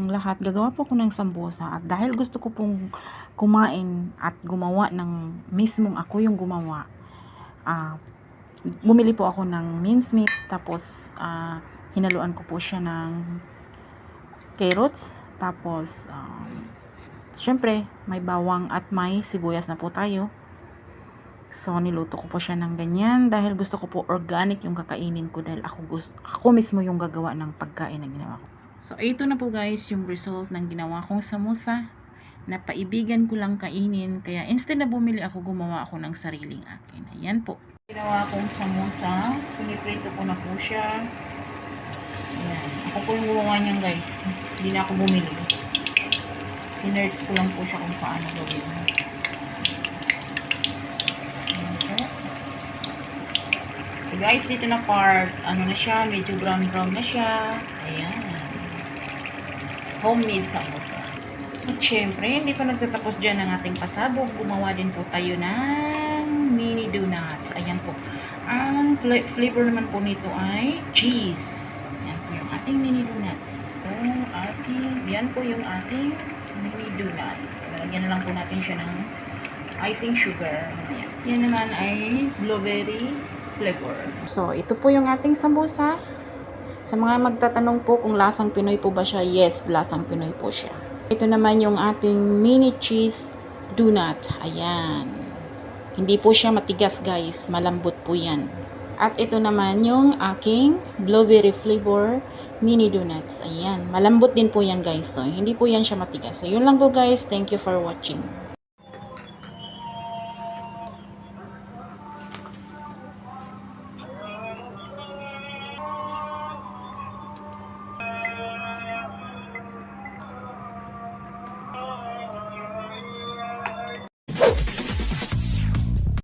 lahat, gagawa po ako ng sambusa. At dahil gusto ko pong kumain at gumawa ng mismong ako yung gumawa, bumili po ako ng minced meat. Tapos, hinaluan ko po siya ng carrots. Tapos, syempre, may bawang at may sibuyas na po tayo. So, niluto ko po siya ng ganyan dahil gusto ko po organic yung kakainin ko dahil ako mismo yung gagawa ng pagkain na ginawa ko. So, ito na po guys yung result ng ginawa kong samosa. Napaibigan ko lang kainin. Kaya instead na bumili ako, gumawa ako ng sariling akin. Ayan po. Ginawa kong samosa. Piniprito ko na po siya. Ayan. Ako po yung gumawa niyan guys. Hindi na ako bumili. Sinerge ko lang po siya kung paano gawin. So guys, dito na part, ano na siya, medyo brown na siya. Ayan. Homemade samosa. At syempre, hindi pa nagtatapos dyan ang ating pasabog. Gumawa din po tayo ng mini donuts. Ayan po. Ang flavor naman po nito ay cheese. Ayan po yung ating mini donuts. So, yan po yung ating mini donuts. Lalagyan na lang po natin siya ng icing sugar. Ayan. Yan naman ay blueberry flavor. So, ito po yung ating sambusa. Sa mga magtatanong po kung lasang Pinoy po ba siya, yes, lasang Pinoy po siya. Ito naman yung ating mini cheese donut. Ayan. Hindi po siya matigas guys, malambot po yan. At ito naman yung aking blueberry flavor mini donuts. Ayan, malambot din po yan guys. So, hindi po yan siya matigas. So, yun lang po guys. Thank you for watching.